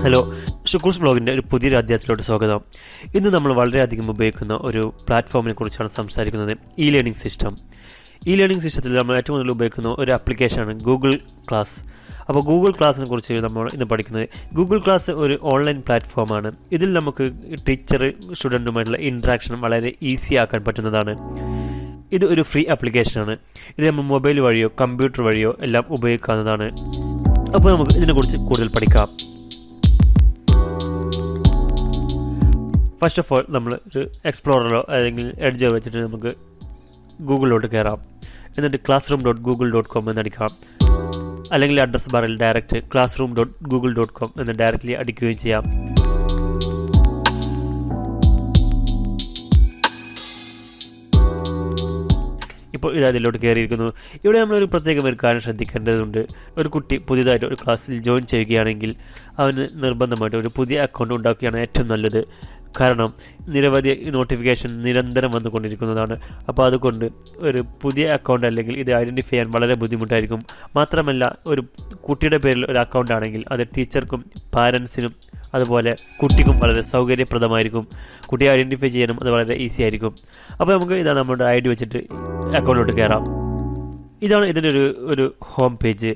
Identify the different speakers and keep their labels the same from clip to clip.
Speaker 1: Hello, ഷുക്കൂർസ് ബ്ലോഗിൻ്റെ ഒരു പുതിയൊരു അധ്യായത്തിലോട്ട് സ്വാഗതം. ഇന്ന് നമ്മൾ വളരെയധികം ഉപയോഗിക്കുന്ന ഒരു പ്ലാറ്റ്ഫോമിനെ കുറിച്ചാണ് സംസാരിക്കുന്നത്. E learning system. E learning സിസ്റ്റത്തിൽ നമ്മൾ ഏറ്റവും കൂടുതൽ ഉപയോഗിക്കുന്ന ഒരു ആപ്ലിക്കേഷനാണ് ഗൂഗിൾ ക്ലാസ്. അപ്പോൾ ഗൂഗിൾ ക്ലാസ്സിനെ കുറിച്ച് നമ്മൾ ഇന്ന് പഠിക്കുന്നത്. ഗൂഗിൾ ക്ലാസ് ഒരു ഓൺലൈൻ പ്ലാറ്റ്ഫോമാണ്. ഇതിൽ നമുക്ക് ടീച്ചർ സ്റ്റുഡൻറ്റുമായിട്ടുള്ള ഇൻട്രാക്ഷൻ വളരെ ഈസി ആക്കാൻ പറ്റുന്നതാണ്. ഇത് ഒരു ഫ്രീ ആപ്ലിക്കേഷനാണ്. ഇത് നമ്മൾ മൊബൈൽ വഴിയോ കമ്പ്യൂട്ടർ വഴിയോ എല്ലാം ഉപയോഗിക്കാവുന്നതാണ്. അപ്പോൾ നമുക്ക് ഇതിനെക്കുറിച്ച് കൂടുതൽ പഠിക്കാം. ഫസ്റ്റ് ഓഫ് ഓൾ നമ്മൾ ഒരു എക്സ്പ്ലോററോ അല്ലെങ്കിൽ എഡ്ജോ വെച്ചിട്ട് നമുക്ക് ഗൂഗിളിലോട്ട് കയറാം. എന്നിട്ട് classroom.google.com എന്നടിക്കാം. അല്ലെങ്കിൽ അഡ്രസ് ബാറിൽ ഡയറക്റ്റ് classroom.google.com എന്ന് ഡയറക്റ്റ്ലി അടിക്കുകയും ചെയ്യാം. ഇപ്പോൾ ഇത് അതിലോട്ട് കയറിയിരിക്കുന്നു. ഇവിടെ നമ്മളൊരു പ്രത്യേകം ഒരു കാര്യം ശ്രദ്ധിക്കേണ്ടതുണ്ട്. ഒരു കുട്ടി പുതിയതായിട്ട് ഒരു ക്ലാസ്സിൽ ജോയിൻ ചെയ്യുകയാണെങ്കിൽ അവന് നിർബന്ധമായിട്ട് ഒരു പുതിയ അക്കൗണ്ട് ഉണ്ടാക്കുകയാണ് ഏറ്റവും നല്ലത്. കാരണം നിരവധി നോട്ടിഫിക്കേഷൻ നിരന്തരം വന്നുകൊണ്ടിരിക്കുന്നതാണ്. അപ്പോൾ അതുകൊണ്ട് ഒരു പുതിയ അക്കൗണ്ട് അല്ലെങ്കിൽ ഇത് ഐഡൻറ്റിഫൈ ചെയ്യാൻ വളരെ ബുദ്ധിമുട്ടായിരിക്കും. മാത്രമല്ല, ഒരു കുട്ടിയുടെ പേരിൽ ഒരു അക്കൗണ്ട് ആണെങ്കിൽ അത് ടീച്ചർക്കും പാരൻസിനും അതുപോലെ കുട്ടിക്കും വളരെ സൗകര്യപ്രദമായിരിക്കും. കുട്ടിയെ ഐഡൻറ്റിഫൈ ചെയ്യാനും അത് വളരെ ഈസി ആയിരിക്കും. അപ്പോൾ നമുക്ക് ഇതാ നമ്മുടെ ഐ ഡി വെച്ചിട്ട് അക്കൗണ്ടിലോട്ട് കയറാം. ഇതാണ് ഇതിൻ്റെ ഒരു ഹോം പേജ്.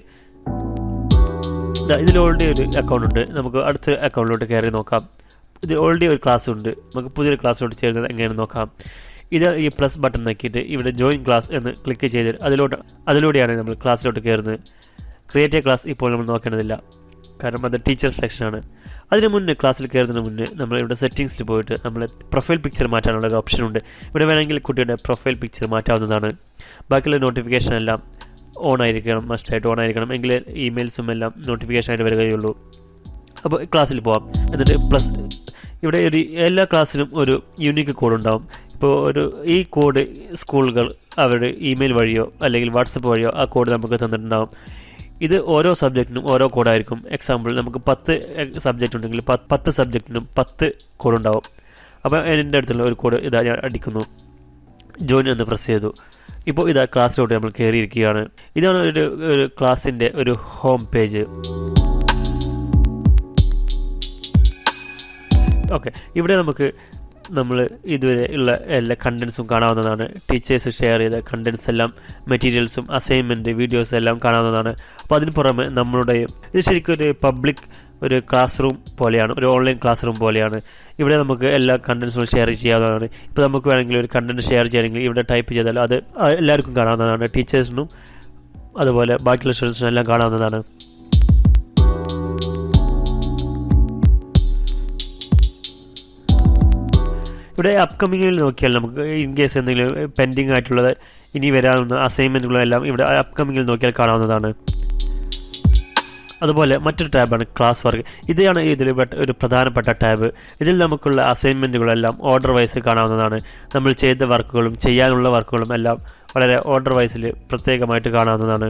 Speaker 1: ഇതിൽ ഓൾറെഡി ഒരു അക്കൗണ്ട് ഉണ്ട്. നമുക്ക് അടുത്ത അക്കൗണ്ടിലോട്ട് കയറി നോക്കാം. ഇത് ഓൾറെഡി ഒരു ക്ലാസ് ഉണ്ട്. നമുക്ക് പുതിയൊരു ക്ലാസ്സിലോട്ട് ചേരുന്നത് എങ്ങനെയാണെന്ന് നോക്കാം. ഇത് ഈ പ്ലസ് ബട്ടൺ നോക്കിയിട്ട് ഇവിടെ ജോയിൻ ക്ലാസ് എന്ന് ക്ലിക്ക് ചെയ്ത് അതിലൂടെയാണ് നമ്മൾ ക്ലാസ്സിലോട്ട് കയറുന്നത്. ക്രിയേറ്റ് എ ക്ലാസ് ഇപ്പോൾ നമ്മൾ നോക്കേണ്ടതില്ല, കാരണം അത് ടീച്ചർ സെക്ഷനാണ്. അതിന് മുന്നേ ക്ലാസ്സിൽ കയറുന്നതിന് മുന്നേ നമ്മൾ ഇവിടെ സെറ്റിങ്സിൽ പോയിട്ട് നമ്മൾ പ്രൊഫൈൽ പിക്ചർ മാറ്റാനുള്ള ഒരു ഓപ്ഷൻ ഉണ്ട്. ഇവിടെ വേണമെങ്കിൽ കുട്ടിയുടെ പ്രൊഫൈൽ പിക്ചർ മാറ്റാവുന്നതാണ്. ബാക്കിയുള്ള നോട്ടിഫിക്കേഷൻ എല്ലാം ഓൺ ആയിരിക്കണം, മസ്റ്റായിട്ട് ഓൺ ആയിരിക്കണം. എങ്കിൽ ഇമെയിൽസും എല്ലാം നോട്ടിഫിക്കേഷൻ ആയിട്ട് വരികയുള്ളൂ. അപ്പോൾ ക്ലാസ്സിൽ പോവാം. എന്നിട്ട് ഇവിടെ എല്ലാ ക്ലാസ്സിലും ഒരു യൂണിക്ക് കോഡ് ഉണ്ടാവും. ഇപ്പോൾ ഈ കോഡ് സ്കൂളുകൾ അവരുടെ ഇമെയിൽ വഴിയോ അല്ലെങ്കിൽ വാട്സപ്പ് വഴിയോ ആ കോഡ് നമുക്ക് തന്നിട്ടുണ്ടാവും. ഇത് ഓരോ സബ്ജക്റ്റിനും ഓരോ കോഡായിരിക്കും. എക്സാമ്പിൾ നമുക്ക് 10 സബ്ജക്റ്റ് ഉണ്ടെങ്കിൽ 10 സബ്ജക്റ്റിനും 10 കോഡുണ്ടാവും. അപ്പോൾ എൻ്റെ അടുത്തുള്ള ഒരു കോഡ് ഇതാ ഞാൻ അടിക്കുന്നു, ജോയിൻ എന്ന് പ്രസ് ചെയ്തു. ഇപ്പോൾ ഇതാ ക്ലാസ്സിലോട്ട് നമ്മൾ കയറിയിരിക്കുകയാണ്. ഇതാണ് ഒരു ക്ലാസ്സിൻ്റെ ഒരു ഹോം പേജ്. ഓക്കെ, ഇവിടെ നമ്മൾ ഇതുവരെ ഉള്ള എല്ലാ കണ്ടൻസും കാണാവുന്നതാണ്. ടീച്ചേഴ്സ് ഷെയർ ചെയ്ത കണ്ടൻസ് എല്ലാം, മെറ്റീരിയൽസും അസൈൻമെൻറ്റ് വീഡിയോസ് എല്ലാം കാണാവുന്നതാണ്. അപ്പോൾ അതിന് പുറമെ ഇത് ശരിക്കും ഒരു പബ്ലിക് ഒരു ക്ലാസ് റൂം പോലെയാണ്, ഒരു ഓൺലൈൻ ക്ലാസ് റൂം പോലെയാണ്. ഇവിടെ നമുക്ക് എല്ലാ കണ്ടൻസും ഷെയർ ചെയ്യാവുന്നതാണ്. ഇപ്പോൾ നമുക്ക് വേണമെങ്കിൽ ഒരു കണ്ടൻറ്റ് ഷെയർ ചെയ്യണമെങ്കിൽ ഇവിടെ ടൈപ്പ് ചെയ്താൽ അത് എല്ലാവർക്കും കാണാവുന്നതാണ്. ടീച്ചേഴ്സിനും അതുപോലെ ബാക്കിയുള്ള സ്റ്റുഡൻസിനും എല്ലാം കാണാവുന്നതാണ്. ഇവിടെ അപ്കമിങ്ങിൽ നോക്കിയാൽ നമുക്ക് ഇൻ കേസ് എന്തെങ്കിലും പെൻഡിങ് ആയിട്ടുള്ളത് ഇനി വരാവുന്ന അസൈൻമെൻറ്റുകളെല്ലാം ഇവിടെ അപ്കമിങ്ങിൽ നോക്കിയാൽ കാണാവുന്നതാണ്. അതുപോലെ മറ്റൊരു ടാബാണ് ക്ലാസ് വർക്ക്. ഇതാണ് ഇതിൽ ഒരു പ്രധാനപ്പെട്ട ടാബ്. ഇതിൽ നമുക്കുള്ള അസൈൻമെൻറ്റുകളെല്ലാം ഓർഡർ വൈസ് കാണാവുന്നതാണ്. നമ്മൾ ചെയ്ത വർക്കുകളും ചെയ്യാനുള്ള വർക്കുകളും എല്ലാം വളരെ ഓർഡർ വൈസിൽ പ്രത്യേകമായിട്ട് കാണാവുന്നതാണ്.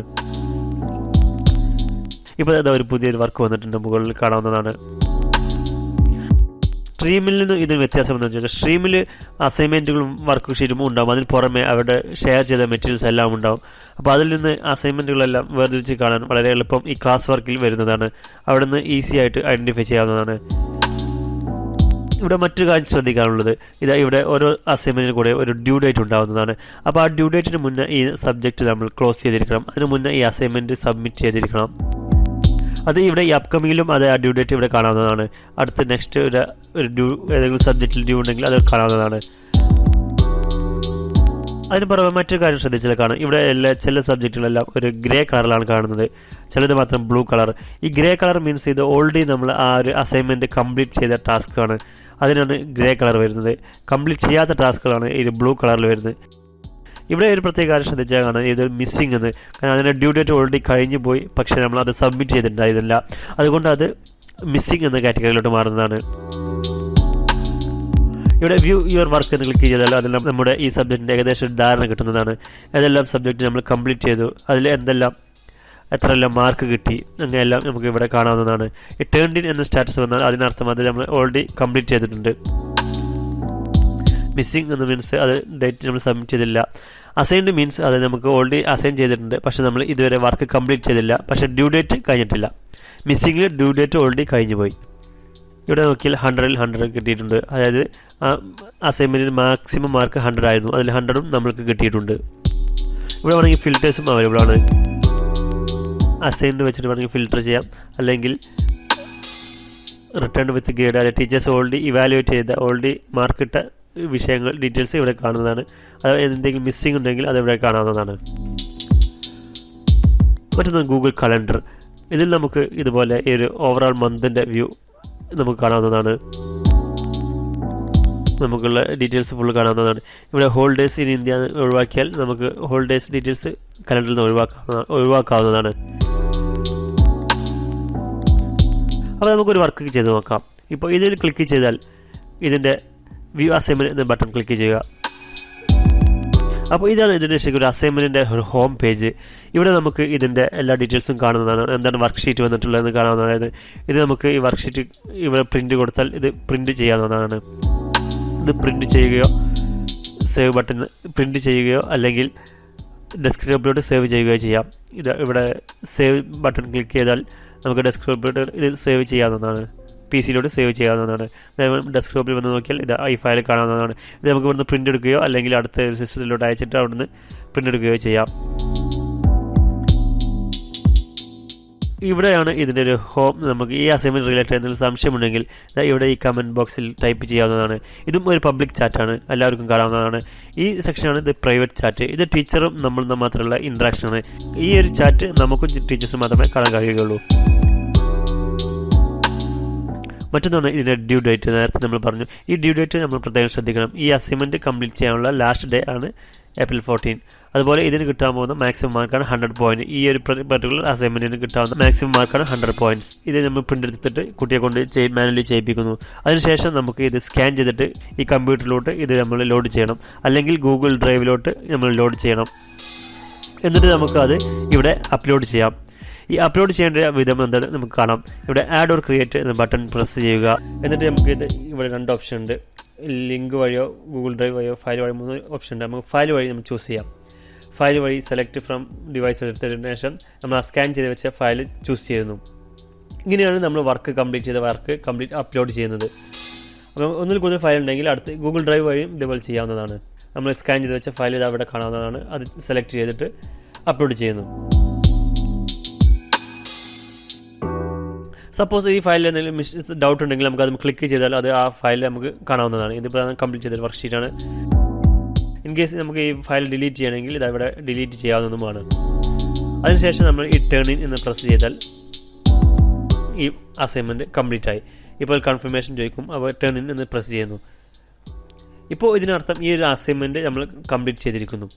Speaker 1: ഇപ്പോൾ ഒരു പുതിയൊരു വർക്ക് വന്നിട്ടുണ്ട്, മുകളിൽ കാണാവുന്നതാണ്. സ്ട്രീമിൽ നിന്ന് ഇതിന് വ്യത്യാസം എന്ന് വെച്ചാൽ സ്ട്രീമിൽ അസൈൻമെൻറ്റുകളും വർക്ക് ഷീറ്റും ഉണ്ടാകും. അതിന് പുറമെ അവരുടെ ഷെയർ ചെയ്ത മെറ്റീരിയൽസ് എല്ലാം ഉണ്ടാവും. അപ്പോൾ അതിൽ നിന്ന് അസൈൻമെൻറ്റുകളെല്ലാം വേർതിരിച്ച് കാണാൻ വളരെ എളുപ്പം ഈ ക്ലാസ് വർക്കിൽ വരുന്നതാണ്. അവിടെ നിന്ന് ഈസി ആയിട്ട് ഐഡൻറ്റിഫൈ ചെയ്യാവുന്നതാണ്. ഇവിടെ മറ്റൊരു കാര്യം ശ്രദ്ധിക്കാനുള്ളത്, ഇവിടെ ഓരോ അസൈൻമെൻറ്റിന് കൂടെ ഒരു ഡ്യൂ ഡേറ്റ് ഉണ്ടാകുന്നതാണ്. അപ്പോൾ ആ ഡ്യൂ ഡേറ്റിന് മുന്നേ ഈ സബ്ജക്റ്റ് നമ്മൾ ക്ലോസ് ചെയ്തിരിക്കണം. അതിന് മുന്നേ ഈ അസൈൻമെൻറ്റ് സബ്മിറ്റ് ചെയ്തിരിക്കണം. അത് ഇവിടെ ഈ അപ്കമിങ്ങിലും അത് ആ ഡ്യൂ ഡേറ്റ് ഇവിടെ കാണാവുന്നതാണ്. അടുത്ത് നെക്സ്റ്റ് ഏതെങ്കിലും സബ്ജക്റ്റിൽ ഡ്യൂ ഉണ്ടെങ്കിൽ അത് കാണാവുന്നതാണ്. അതിന് പുറമെ മറ്റൊരു കാര്യം ശ്രദ്ധിച്ചാൽ കാണാം, ഇവിടെ ചില സബ്ജക്റ്റുകളെല്ലാം ഒരു ഗ്രേ കളറിലാണ് കാണുന്നത്, ചിലത് മാത്രം ബ്ലൂ കളർ. ഈ ഗ്രേ കളർ മീൻസ് ഇത് ഓൾറെഡി നമ്മൾ ആ ഒരു അസൈൻമെൻറ്റ് കംപ്ലീറ്റ് ചെയ്ത ടാസ്ക്കാണ്, അതിനാണ് ഗ്രേ കളർ വരുന്നത്. കംപ്ലീറ്റ് ചെയ്യാത്ത ടാസ്കുകളാണ് ഈ ബ്ലൂ കളറിൽ വരുന്നത്. ഇവിടെ ഒരു പ്രത്യേക കാര്യം ശ്രദ്ധിച്ചാൽ കാണാം, ഇത് മിസ്സിംഗ് എന്ന്. കാരണം അതിൻ്റെ ഡ്യൂ ഡേറ്റ് ഓൾറെഡി കഴിഞ്ഞു പോയി, പക്ഷേ നമ്മൾ അത് സബ്മിറ്റ് ചെയ്തിട്ടുണ്ടായിരുന്നില്ല. അതുകൊണ്ട് അത് മിസ്സിംഗ് എന്ന കാറ്റഗറിയിലോട്ട് മാറുന്നതാണ്. ഇവിടെ വ്യൂ യുവർ വർക്ക് എന്ന് ക്ലിക്ക് ചെയ്താൽ അതെല്ലാം നമ്മുടെ ഈ സബ്ജക്റ്റിൻ്റെ ഏകദേശം ഒരു ധാരണ കിട്ടുന്നതാണ്. ഏതെല്ലാം സബ്ജക്റ്റ് നമ്മൾ കംപ്ലീറ്റ് ചെയ്തു, അതിൽ എത്രയെല്ലാം മാർക്ക് കിട്ടി, അങ്ങനെയെല്ലാം നമുക്ക് ഇവിടെ കാണാവുന്നതാണ്. ഈ ടേൺഡ് ഇൻ എന്ന സ്റ്റാറ്റസ് വന്നാൽ അതിനർത്ഥം അത് നമ്മൾ ഓൾറെഡി കംപ്ലീറ്റ് ചെയ്തിട്ടുണ്ട്. മിസ്സിംഗ് എന്ന് മീൻസ് അത് ഡേറ്റ് നമ്മൾ സബ്മിറ്റ് ചെയ്തില്ല. അസൈൻഡ് മീൻസ് അത് നമുക്ക് ഓൾറെഡി അസൈൻ ചെയ്തിട്ടുണ്ട്, പക്ഷെ നമ്മൾ ഇതുവരെ വർക്ക് കംപ്ലീറ്റ് ചെയ്തില്ല, പക്ഷേ ഡ്യൂ ഡേറ്റ് കഴിഞ്ഞിട്ടില്ല. മിസ്സിംഗ് ഡ്യൂ ഡേറ്റ് ഓൾറെഡി കഴിഞ്ഞു പോയി. ഇവിടെ നോക്കിയാൽ 100-ൽ 100 കിട്ടിയിട്ടുണ്ട്. അതായത് അസൈൻമെൻറ്റിന് മാക്സിമം മാർക്ക് 100 ആയിരുന്നു, അതിൽ 100ഉം നമ്മൾക്ക് കിട്ടിയിട്ടുണ്ട്. ഇവിടെ വേണമെങ്കിൽ ഫിൽറ്റേഴ്സും അവൈലബിൾ ആണ്. അസൈൻമെൻറ്റ് വെച്ചിട്ട് വേണമെങ്കിൽ ഫിൽറ്റർ ചെയ്യാം, അല്ലെങ്കിൽ റിട്ടേൺ വിത്ത് ഗ്രേഡ്, അതായത് ടീച്ചേഴ്സ് ഓൾറെഡി ഇവാലുവേറ്റ് ചെയ്ത ഓൾറെഡി മാർക്കിട്ട വിഷയങ്ങൾ ഡീറ്റെയിൽസ് ഇവിടെ കാണുന്നതാണ്. അത് എന്തെങ്കിലും മിസ്സിംഗ് ഉണ്ടെങ്കിൽ അത് ഇവിടെ കാണാവുന്നതാണ്. മറ്റൊന്ന് ഗൂഗിൾ കലണ്ടർ. ഇതിൽ നമുക്ക് ഇതുപോലെ ഈ ഒരു ഓവറോൾ മന്തിൻ്റെ വ്യൂ നമുക്ക് കാണാവുന്നതാണ്. നമുക്കുള്ള ഡീറ്റെയിൽസ് ഫുള്ള് കാണാവുന്നതാണ്. ഇവിടെ ഹോളിഡേയ്സ് ഇൻ ഇന്ത്യ ഒഴിവാക്കിയാൽ നമുക്ക് ഹോളിഡേയ്സ് ഡീറ്റെയിൽസ് കലണ്ടറിൽ നിന്ന് ഒഴിവാക്കാവുന്നതാണ്. അപ്പോൾ നമുക്കൊരു വർക്ക് ചെയ്ത് നോക്കാം. ഇപ്പോൾ ഇതിൽ ക്ലിക്ക് ചെയ്താൽ ഇതിൻ്റെ വ്യൂ അസൈൻമെൻറ്റ് എന്ന ബട്ടൺ ക്ലിക്ക് ചെയ്യുക. അപ്പോൾ ഇതാണ് ഇതിൻ്റെ ശരിക്കും ഒരു അസൈൻമെൻറ്റിൻ്റെ ഒരു ഹോം പേജ്. ഇവിടെ നമുക്ക് ഇതിൻ്റെ എല്ലാ ഡീറ്റെയിൽസും കാണുന്നതാണ്. എന്താണ് വർക്ക് ഷീറ്റ് വന്നിട്ടുള്ളതെന്ന് കാണാവുന്നതാണ്. അതായത് ഇത് നമുക്ക് ഈ വർക്ക് ഷീറ്റ് ഇവിടെ പ്രിൻറ്റ് കൊടുത്താൽ ഇത് പ്രിൻറ്റ് ചെയ്യാവുന്നതാണ്. ഇത് പ്രിൻറ്റ് ചെയ്യുകയോ സേവ് ബട്ടൺ പ്രിൻറ്റ് ചെയ്യുകയോ അല്ലെങ്കിൽ ഡെസ്ക്ടോപ്പിലോട്ട് സേവ് ചെയ്യുകയോ ചെയ്യാം. ഇത് ഇവിടെ സേവ് ബട്ടൺ ക്ലിക്ക് ചെയ്താൽ നമുക്ക് ഡെസ്ക്ടോപ്പിലോട്ട് ഇത് സേവ് ചെയ്യാവുന്നതാണ്, PC-യിലോട്ട് സേവ് ചെയ്യാവുന്നതാണ്. ഡെസ്ക്ടോപ്പിൽ വന്ന് നോക്കിയാൽ ഇത് ഈ ഫയൽ കാണാവുന്നതാണ്. ഇത് നമുക്ക് ഇവിടുന്ന് പ്രിൻ്റ് എടുക്കുകയോ അല്ലെങ്കിൽ അടുത്ത ഒരു സിസ്റ്റത്തിലോട്ട് അയച്ചിട്ട് അവിടുന്ന് പ്രിൻ്റ് എടുക്കുകയോ ചെയ്യാം. ഇവിടെയാണ് ഇതിൻ്റെ ഒരു ഹോം. നമുക്ക് ഈ അസൈൻമെൻറ്റ് റിലേറ്റഡ് എന്തെങ്കിലും സംശയമുണ്ടെങ്കിൽ ഇവിടെ ഈ കമൻറ്റ് ബോക്സിൽ ടൈപ്പ് ചെയ്യാവുന്നതാണ്. ഇതും ഒരു പബ്ലിക് ചാറ്റാണ്, എല്ലാവർക്കും കാണാവുന്നതാണ്. ഈ സെക്ഷനാണ് ഇത് പ്രൈവറ്റ് ചാറ്റ്. ഇത് ടീച്ചറും നമ്മളും മാത്രമുള്ള ഇൻട്രാക്ഷനാണ്. ഈ ഒരു ചാറ്റ് നമുക്കും ടീച്ചേഴ്സും മാത്രമേ കാണാൻ കഴിയുകയുള്ളൂ. മറ്റൊന്നാണ് ഇതിൻ്റെ ഡ്യൂ ഡേറ്റ്. നേരത്തെ നമ്മൾ പറഞ്ഞു, ഈ ഡ്യൂ ഡേറ്റ് നമ്മൾ പ്രത്യേകം ശ്രദ്ധിക്കണം. ഈ അസൈൻമെൻറ്റ് കംപ്ലീറ്റ് ചെയ്യാനുള്ള ലാസ്റ്റ് ഡേ ആണ് April 14. അതുപോലെ ഇതിന് കിട്ടാൻ പോകുന്ന മാക്സിമം മാർക്കാണ് 100 പോയിൻറ്റ്. ഈ ഒരു പർട്ടിക്കുലർ അസൈൻമെൻറ്റിന് കിട്ടാവുന്ന മാക്സിമം മാർക്കാണ് 100 പോയിൻറ്റ്സ്. ഇത് നമ്മൾ പ്രിൻ്റ് എടുത്തിട്ട് കുട്ടിയെ കൊണ്ട് മാനുവലി ചെയ്യിപ്പിക്കുന്നു. അതിനുശേഷം നമുക്ക് ഇത് സ്കാൻ ചെയ്തിട്ട് ഈ കമ്പ്യൂട്ടറിലോട്ട് ഇത് നമ്മൾ ലോഡ് ചെയ്യണം, അല്ലെങ്കിൽ ഗൂഗിൾ ഡ്രൈവിലോട്ട് നമ്മൾ ലോഡ് ചെയ്യണം. എന്നിട്ട് നമുക്കത് ഇവിടെ അപ്ലോഡ് ചെയ്യാം. ഈ അപ്ലോഡ് ചെയ്യേണ്ട വിധം എന്താണെന്ന് നമുക്ക് കാണാം. ഇവിടെ ആഡ് ഓർ ക്രിയേറ്റ് എന്ന ബട്ടൺ പ്രസ് ചെയ്യുക. എന്നിട്ട് നമുക്ക് ഇത് ഇവിടെ 2 ഓപ്ഷൻ ഉണ്ട്. ലിങ്ക് വഴിയോ ഗൂഗിൾ ഡ്രൈവ് വഴിയോ ഫയൽ വഴി 3 ഓപ്ഷൻ ഉണ്ട്. നമുക്ക് ഫയൽ വഴി നമുക്ക് ചൂസ് ചെയ്യാം. ഫയൽ വഴി സെലക്ട് ഫ്രം ഡിവൈസ് എടുത്തതിന് ശേഷം നമ്മൾ ആ സ്കാൻ ചെയ്ത് വെച്ച ഫയൽ ചൂസ് ചെയ്യുന്നു. ഇങ്ങനെയാണ് നമ്മൾ കംപ്ലീറ്റ് അപ്ലോഡ് ചെയ്യുന്നത്. അപ്പോൾ ഒന്നിൽ കൂടുതൽ ഫയൽ ഉണ്ടെങ്കിൽ അടുത്ത് ഗൂഗിൾ ഡ്രൈവ് വഴിയും ഇതേപോലെ ചെയ്യാവുന്നതാണ്. നമ്മൾ സ്കാൻ ചെയ്ത് വെച്ച ഫയൽ ഇത് അവിടെ കാണാവുന്നതാണ്. അത് സെലക്ട് ചെയ്തിട്ട് അപ്ലോഡ് ചെയ്യുന്നു. സപ്പോസ് ഈ ഫയലിൽ എന്തെങ്കിലും ഡൗട്ട് ഉണ്ടെങ്കിൽ നമുക്ക് അത് ക്ലിക്ക് ചെയ്താൽ അത് ആ ഫയൽ നമുക്ക് കാണാവുന്നതാണ്. ഇതിപ്പോൾ കംപ്ലീറ്റ് ചെയ്ത വർക്ക് ഷീറ്റാണ്. ഇൻ കേസ് നമുക്ക് ഈ ഫയൽ ഡിലീറ്റ് ചെയ്യണമെങ്കിൽ ഇത് ഇവിടെ ഡിലീറ്റ് ചെയ്യാവുന്നതുമാണ്. അതിനുശേഷം നമ്മൾ ഈ ടേൺ ഇൻ എന്ന് പ്രസ് ചെയ്താൽ ഈ അസൈൻമെൻറ്റ് കംപ്ലീറ്റ് ആയി. ഇപ്പോൾ കൺഫർമേഷൻ ചോദിക്കും, അപ്പോൾ ടേൺ ഇൻ എന്ന് പ്രസ് ചെയ്യുന്നു. ഇപ്പോൾ ഇതിനർത്ഥം ഈ ഒരു അസൈൻമെൻറ്റ് നമ്മൾ കംപ്ലീറ്റ് ചെയ്തിരിക്കുന്നു.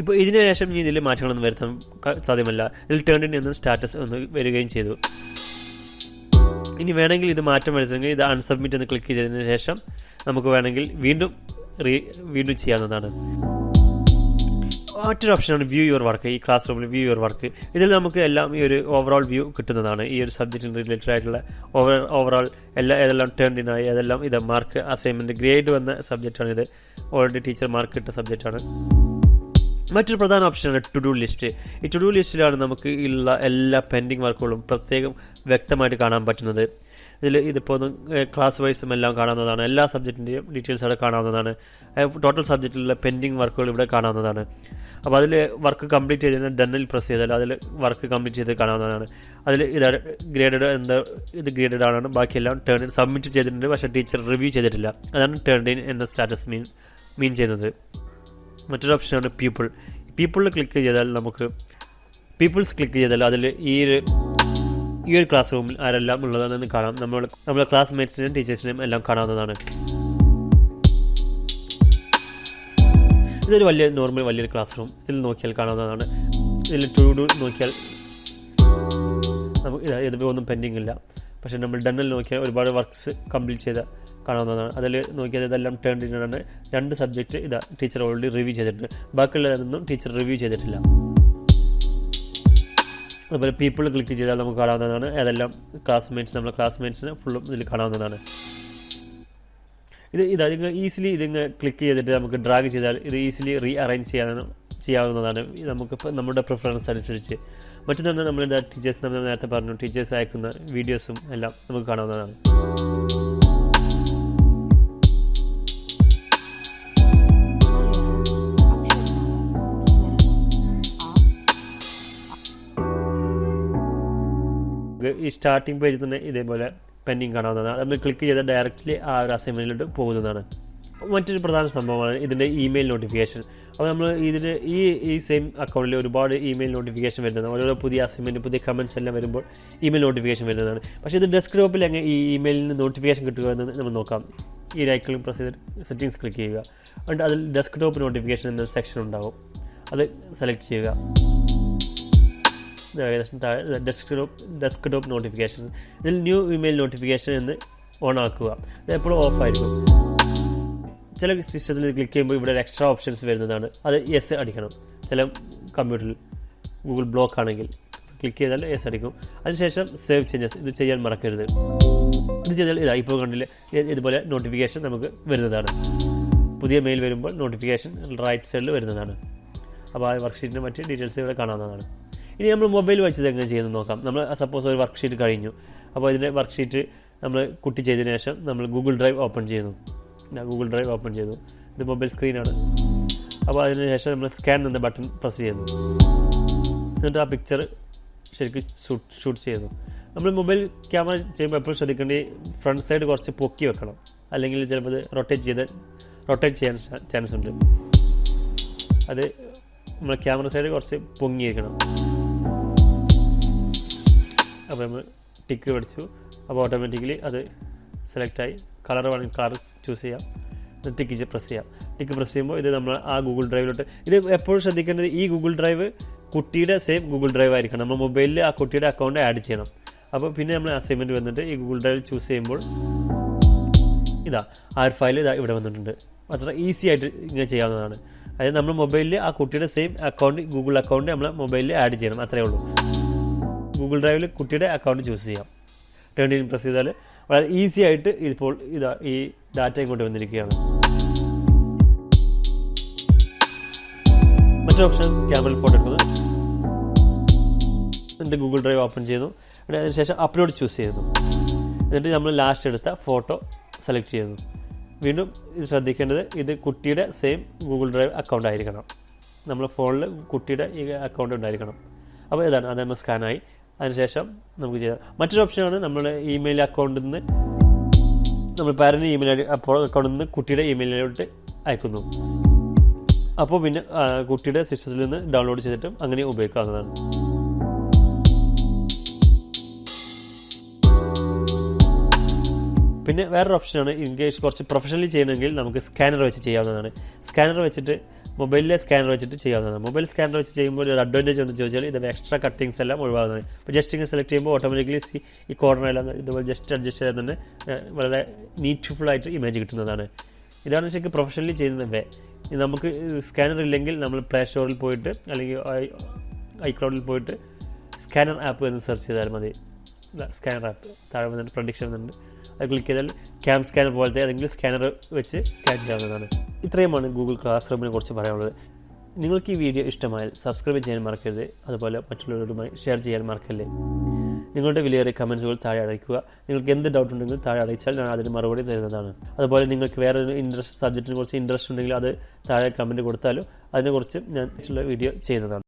Speaker 1: ഇപ്പോൾ ഇതിന് ശേഷം ഇതിൽ മാറ്റങ്ങളൊന്നും വരുത്താൻ സാധ്യമല്ല. ഇതിൽ ടേൺ ഇൻ എന്ന സ്റ്റാറ്റസ് ഒന്ന് വരികയും ചെയ്തു. ഇനി വേണമെങ്കിൽ ഇത് മാറ്റം വരുത്തണമെങ്കിൽ ഇത് അൺസബ്മിറ്റ് എന്ന് ക്ലിക്ക് ചെയ്തതിന് ശേഷം നമുക്ക് വേണമെങ്കിൽ വീണ്ടും ചെയ്യാവുന്നതാണ്. മറ്റൊരു ഓപ്ഷനാണ് വ്യൂ യുവർ വർക്ക്. ഈ ക്ലാസ് റൂമിൽ വ്യൂ യുവർ വർക്ക്. ഇതിൽ നമുക്ക് എല്ലാം ഈ ഒരു ഓവറോൾ വ്യൂ കിട്ടുന്നതാണ്. ഈ ഒരു സബ്ജക്റ്റിന് റിലേറ്റഡ് ആയിട്ടുള്ള ഓവറോൾ ഏതെല്ലാം ടേൺ ഇൻ ആയി, അതെല്ലാം ഇത് മാർക്ക് അസൈൻമെൻറ്റ് ഗ്രേഡ് വന്ന സബ്ജക്റ്റാണ്. ഇത് ഓൾറെഡി ടീച്ചർ മാർക്ക് കിട്ട സബ്ജക്റ്റാണ്. മറ്റൊരു പ്രധാന ഓപ്ഷനാണ് ടു ഡു ലിസ്റ്റ്. ഈ ടു ഡു ലിസ്റ്റിലാണ് നമുക്ക് ഉള്ള എല്ലാ പെൻഡിങ് വർക്കുകളും പ്രത്യേകം വ്യക്തമായിട്ട് കാണാൻ പറ്റുന്നത്. ഇതിപ്പോൾ ക്ലാസ് വൈസും എല്ലാം കാണാവുന്നതാണ്. എല്ലാ സബ്ജക്റ്റിൻ്റെയും ഡീറ്റെയിൽസ് അവിടെ കാണാവുന്നതാണ്. ടോട്ടൽ സബ്ജക്റ്റിലുള്ള പെൻഡിങ് വർക്കുകൾ ഇവിടെ കാണാവുന്നതാണ്. അപ്പോൾ അതിൽ വർക്ക് കംപ്ലീറ്റ് ചെയ്തതിന് ഡണ്ണിൽ പ്രസ് ചെയ്താൽ അതിൽ വർക്ക് കംപ്ലീറ്റ് ചെയ്ത് കാണാവുന്നതാണ്. അതിൽ ഇതാണ് ഗ്രേഡഡ്, ഇത് ഗ്രേഡഡ് ആണ്. ബാക്കിയെല്ലാം ടേൺ ഇൻ സബ്മിറ്റ് ചെയ്തിട്ടുണ്ട്, പക്ഷേ ടീച്ചർ റിവ്യൂ ചെയ്തിട്ടില്ല. അതാണ് ടേൺ ഇൻ എന്ന സ്റ്റാറ്റസ് മീൻ ചെയ്യുന്നത്. മറ്റൊരു ഓപ്ഷനാണ് പീപ്പിളിൽ ക്ലിക്ക് ചെയ്താൽ നമുക്ക് പീപ്പിൾസ് ക്ലിക്ക് ചെയ്താൽ അതിൽ ഈ ഒരു ക്ലാസ് റൂമിൽ ആരെല്ലാം ഉള്ളതെന്ന് കാണാം. നമ്മളെ ക്ലാസ്മേറ്റ്സിനെയും ടീച്ചേഴ്സിനെയും എല്ലാം കാണാവുന്നതാണ്. ഇതൊരു വലിയൊരു ക്ലാസ് റൂം. ഇതിൽ നോക്കിയാൽ കാണാവുന്നതാണ്. ഇതിൽ ടു ഡു നോക്കിയാൽ നമുക്ക് ഇതിപ്പോൾ ഒന്നും പെൻഡിങ് ഇല്ല. പക്ഷേ നമ്മൾ ഡണ്ണിൽ നോക്കിയാൽ ഒരുപാട് വർക്ക്സ് കംപ്ലീറ്റ് ചെയ്ത കാണാവുന്നതാണ്. അതിൽ നോക്കിയാൽ ഇതെല്ലാം ടേൺ ഇൻ ആണ്. 2 സബ്ജക്റ്റ് ടീച്ചർ ഓൾറെഡി റിവ്യൂ ചെയ്തിട്ടുണ്ട്. ബാക്കിയുള്ളതൊന്നും ടീച്ചർ റിവ്യൂ ചെയ്തിട്ടില്ല. അതുപോലെ പീപ്പിൾ ക്ലിക്ക് ചെയ്താൽ നമുക്ക് കാണാവുന്നതാണ്. അതെല്ലാം നമ്മളെ ക്ലാസ്മേറ്റ്സിന് ഫുള്ളും ഇതിൽ കാണാവുന്നതാണ്. ഇത് ഈസിലി ഇതിങ്ങ് ക്ലിക്ക് ചെയ്തിട്ട് നമുക്ക് ഡ്രാഗ് ചെയ്താൽ ഇത് ഈസിലി അറേഞ്ച് ചെയ്യാവുന്നതാണ്. നമുക്കിപ്പോൾ നമ്മുടെ പ്രിഫറൻസ് അനുസരിച്ച്. മറ്റൊന്ന് നമ്മൾ ടീച്ചേഴ്സ്, നമ്മൾ നേരത്തെ പറഞ്ഞു, ടീച്ചേഴ്സ് അയക്കുന്ന വീഡിയോസും എല്ലാം നമുക്ക് കാണാവുന്നതാണ്. ഈ സ്റ്റാർട്ടിംഗ് പേജിൽ തന്നെ ഇതേപോലെ പെൻഡിങ് കാണാവുന്നതാണ്. നമ്മൾ ക്ലിക്ക് ചെയ്താൽ ഡയറക്റ്റ്ലി ആ ഒരു അസൈൻമെൻറ്റിലോട്ട് പോകുന്നതാണ്. മറ്റൊരു പ്രധാന സംഭവമാണ് ഇതിൻ്റെ ഇമെയിൽ നോട്ടിഫിക്കേഷൻ. അപ്പോൾ നമ്മൾ ഇതിന് ഈ സെയിം അക്കൗണ്ടിൽ ഒരുപാട് ഇമെയിൽ നോട്ടിഫിക്കേഷൻ വരുന്നതാണ്. ഓരോ പുതിയ അസൈൻമെൻറ്റ്, പുതിയ കമൻറ്റ്സ് എല്ലാം വരുമ്പോൾ ഇമെയിൽ നോട്ടിഫിക്കേഷൻ വരുന്നതാണ്. പക്ഷേ ഇത് ഡെസ്ക്ടോപ്പിൽ എങ്ങനെ ഈ ഇമെയിലിന് നോട്ടിഫിക്കേഷൻ കിട്ടുക എന്ന് നമ്മൾ നോക്കാം. ഈ റൈറ്റ് പ്രസ് ചെയ്ത് സെറ്റിംഗ്സ് ക്ലിക്ക് ചെയ്യുക. എന്നിട്ട് അതിൽ ഡെസ്ക്ടോപ്പ് നോട്ടിഫിക്കേഷൻ എന്ന സെക്ഷൻ ഉണ്ടാവും, അത് സെലക്ട് ചെയ്യുക. ഏകദേശം താഴെ ഡെസ്ക്ടോപ്പ് നോട്ടിഫിക്കേഷൻ, ഇതിൽ ന്യൂ ഇമെയിൽ നോട്ടിഫിക്കേഷൻ എന്ന് ഓൺ ആക്കുക. ഇത് എപ്പോഴും ഓഫായിരിക്കും. ചില സിസ്റ്റത്തിൽ ക്ലിക്ക് ചെയ്യുമ്പോൾ ഇവിടെ ഒരു എക്സ്ട്രാ ഓപ്ഷൻസ് വരുന്നതാണ്, അത് യെസ് അടിക്കണം. ചില കമ്പ്യൂട്ടറിൽ ഗൂഗിൾ ബ്ലോക്ക് ആണെങ്കിൽ ക്ലിക്ക് ചെയ്താൽ യെസ് അടിക്കും. അതിനുശേഷം സേവ് ചേഞ്ചസ് ഇത് ചെയ്യാൻ മറക്കരുത്. ഇത് ചെയ്താൽ ഇപ്പോൾ കണ്ടില്ലേ ഇതുപോലെ നോട്ടിഫിക്കേഷൻ നമുക്ക് വരുന്നതാണ്. പുതിയ മെയിൽ വരുമ്പോൾ നോട്ടിഫിക്കേഷൻ റൈറ്റ് സൈഡിൽ വരുന്നതാണ്. അപ്പോൾ ആ വർക്ക്ഷീറ്റിൻ്റെ മറ്റ് ഡീറ്റെയിൽസ് ഇവിടെ കാണാവുന്നതാണ്. ഇനി നമ്മൾ മൊബൈൽ വെച്ചത് എങ്ങനെ ചെയ്യുന്നത് നോക്കാം. നമ്മൾ സപ്പോസ് ഒരു വർക്ക്ഷീറ്റ് കഴിഞ്ഞു. അപ്പോൾ ഇതിൻ്റെ വർക്ക്ഷീറ്റ് നമ്മൾ കുട്ടി ചെയ്തതിന് ശേഷം നമ്മൾ ഗൂഗിൾ ഡ്രൈവ് ഓപ്പൺ ചെയ്യുന്നു. ഗൂഗിൾ ഡ്രൈവ് ഓപ്പൺ ചെയ്തു. ഇത് മൊബൈൽ സ്ക്രീനാണ്. അപ്പോൾ അതിന് ശേഷം നമ്മൾ സ്കാൻ എന്ന ബട്ടൺ പ്രസ് ചെയ്യുന്നു. എന്നിട്ട് ആ പിക്ചർ ശരിക്കും ഷൂട്ട് ചെയ്യുന്നു. നമ്മൾ മൊബൈൽ ക്യാമറ ചെയ്യുമ്പോൾ എപ്പോഴും ശ്രദ്ധിക്കേണ്ടത് ഫ്രണ്ട് സൈഡ് കുറച്ച് പൊക്കി വെക്കണം, അല്ലെങ്കിൽ ചിലപ്പോൾ അത് റൊട്ടേറ്റ് ചെയ്യാൻ ചാൻസ് ഉണ്ട്. അത് നമ്മൾ ക്യാമറ സൈഡ് കുറച്ച് പൊങ്ങിയിരിക്കണം. അപ്പോൾ നമ്മൾ ടിക്ക് പഠിച്ചു. അപ്പോൾ ഓട്ടോമാറ്റിക്കലി അത് സെലക്റ്റായി. കളർ വേണമെങ്കിൽ കളർ ചൂസ് ചെയ്യാം. ടിക്ക് പ്രസ് ചെയ്യാം. ടിക്ക് പ്രസ് ചെയ്യുമ്പോൾ ഇത് നമ്മൾ ആ ഗൂഗിൾ ഡ്രൈവിലോട്ട്, ഇത് എപ്പോഴും ശ്രദ്ധിക്കേണ്ടത് ഈ ഗൂഗിൾ ഡ്രൈവ് കുട്ടിയുടെ സെയിം ഗൂഗിൾ ഡ്രൈവ് ആയിരിക്കണം. നമ്മൾ മൊബൈലിൽ ആ കുട്ടിയുടെ അക്കൗണ്ട് ആഡ് ചെയ്യണം. അപ്പോൾ പിന്നെ നമ്മൾ അസൈൻമെൻറ്റ് വന്നിട്ട് ഈ ഗൂഗിൾ ഡ്രൈവ് ചൂസ് ചെയ്യുമ്പോൾ ഇതാ ആ ഒരു ഫയൽ ഇതാ ഇവിടെ വന്നിട്ടുണ്ട്. അത്ര ഈസി ആയിട്ട് ഇങ്ങനെ ചെയ്യാവുന്നതാണ്. അതായത് നമ്മൾ മൊബൈലിൽ ആ കുട്ടിയുടെ സെയിം അക്കൗണ്ട് ഗൂഗിൾ അക്കൗണ്ട് നമ്മൾ മൊബൈലിൽ ആഡ് ചെയ്യണം, അത്രയേ ഉള്ളൂ. ഗൂഗിൾ ഡ്രൈവിൽ കുട്ടിയുടെ അക്കൗണ്ട് ചൂസ് ചെയ്യാം. ടേൺ ഇൻ പ്രസ് ചെയ്താൽ വളരെ ഈസി ആയിട്ട് ഇപ്പോൾ ഇതാ ഈ ഡാറ്റ ഇങ്ങോട്ട് വന്നിരിക്കുകയാണ്. മറ്റൊരു ഓപ്ഷൻ ക്യാമറയിൽ ഫോട്ടോ എടുക്കുന്നത്. എന്നിട്ട് ഗൂഗിൾ ഡ്രൈവ് ഓപ്പൺ ചെയ്യുന്നു. അതിനുശേഷം അപ്ലോഡ് ചൂസ് ചെയ്യുന്നു. എന്നിട്ട് നമ്മൾ ലാസ്റ്റ് എടുത്ത ഫോട്ടോ സെലക്ട് ചെയ്യുന്നു. വീണ്ടും ഇത് ശ്രദ്ധിക്കേണ്ടത് ഇത് കുട്ടിയുടെ സെയിം ഗൂഗിൾ ഡ്രൈവ് അക്കൗണ്ട് ആയിരിക്കണം. നമ്മൾ ഫോണിൽ കുട്ടിയുടെ ഈ അക്കൗണ്ട് ഉണ്ടായിരിക്കണം. അപ്പോൾ ഇതാണ്, അത് നമ്മൾ സ്കാനായി. അതിനുശേഷം നമുക്ക് ചെയ്യാം. മറ്റൊരു ഓപ്ഷനാണ് നമ്മുടെ ഇമെയിൽ അക്കൗണ്ടിൽ നിന്ന് നമ്മൾ പാരൻ്റ് ഇമെയിൽ അക്കൗണ്ടിൽ നിന്ന് കുട്ടിയുടെ ഇമെയിലിലോട്ട് അയക്കുന്നു. അപ്പോൾ പിന്നെ കുട്ടിയുടെ സിസ്റ്റത്തിൽ നിന്ന് ഡൗൺലോഡ് ചെയ്തിട്ടും അങ്ങനെ ഉപയോഗിക്കാവുന്നതാണ്. പിന്നെ വേറൊരു ഓപ്ഷനാണ്, ഇൻ കേസ് കുറച്ച് പ്രൊഫഷണലി ചെയ്യണമെങ്കിൽ നമുക്ക് സ്കാനർ വെച്ച് ചെയ്യാവുന്നതാണ്. സ്കാനർ വെച്ചിട്ട് മൊബൈലിലെ സ്കാനർ വെച്ചിട്ട് ചെയ്യാവുന്നതാണ്. മൊബൈൽ സ്കാനർ വെച്ച് ചെയ്യുമ്പോൾ ഒരു അഡ്വാൻറ്റേജ് എന്ന് ചോദിച്ചാൽ ഇത് എക്സ്ട്രാ കട്ടിങ്സ് എല്ലാം ഒഴിവാകുന്നതാണ്. ഇപ്പോൾ ജസ്റ്റ് ഇങ്ങനെ സെലക്ട് ചെയ്യുമ്പോൾ ഓട്ടോമാറ്റിക്കലി ഈ കോർണറെല്ലാം ഇതുപോലെ ജസ്റ്റ് അഡ്ജസ്റ്റ് ചെയ്താൽ തന്നെ വളരെ നീറ്റ്ഫുള്ളായിട്ട് ഇമേജ് കിട്ടുന്നതാണ്. ഇതാണ് ശരിക്കും പ്രൊഫഷണലി ചെയ്യുന്നത് വേ. നമുക്ക് സ്കാനർ ഇല്ലെങ്കിൽ നമ്മൾ പ്ലേ സ്റ്റോറിൽ പോയിട്ട് അല്ലെങ്കിൽ ഐക്ലൗഡിൽ പോയിട്ട് സ്കാനർ ആപ്പ് എന്ന് സെർച്ച് ചെയ്താൽ മതി. സ്കാനർ ആപ്പ് താഴെ വന്നിട്ട് പ്രൊഡിക്ഷൻ എന്നുണ്ട്, അത് ക്ലിക്ക് ചെയ്താൽ ക്യാം സ്കാനർ പോലത്തെ ഏതെങ്കിലും സ്കാനർ വെച്ച് സ്കാൻ ചെയ്യാവുന്നതാണ്. ഇത്രയുമാണ് ഗൂഗിൾ ക്ലാസ് റൂമിനെ കുറിച്ച് പറയാനുള്ളത്. നിങ്ങൾക്ക് ഈ വീഡിയോ ഇഷ്ടമായാൽ സബ്സ്ക്രൈബ് ചെയ്യാൻ മറക്കരുത്. അതുപോലെ മറ്റുള്ളവരുമായി ഷെയർ ചെയ്യാൻ മറക്കല്ലേ. നിങ്ങളുടെ വിലയേറിയ കമൻസുകൾ താഴെ അറിയിക്കുക. നിങ്ങൾക്ക് എന്ത് ഡൗട്ട് ഉണ്ടെങ്കിലും താഴെ അറിയിച്ചാൽ ഞാൻ അതിന് മറുപടി തരുന്നതാണ്. അതുപോലെ നിങ്ങൾക്ക് വേറൊരു സബ്ജക്റ്റിനെ കുറിച്ച് ഇൻട്രസ്റ്റ് ഉണ്ടെങ്കിൽ അത് താഴെ കമൻറ്റ് കൊടുത്താലും അതിനെക്കുറിച്ച് ഞാൻ വീഡിയോ ചെയ്യുന്നതാണ്.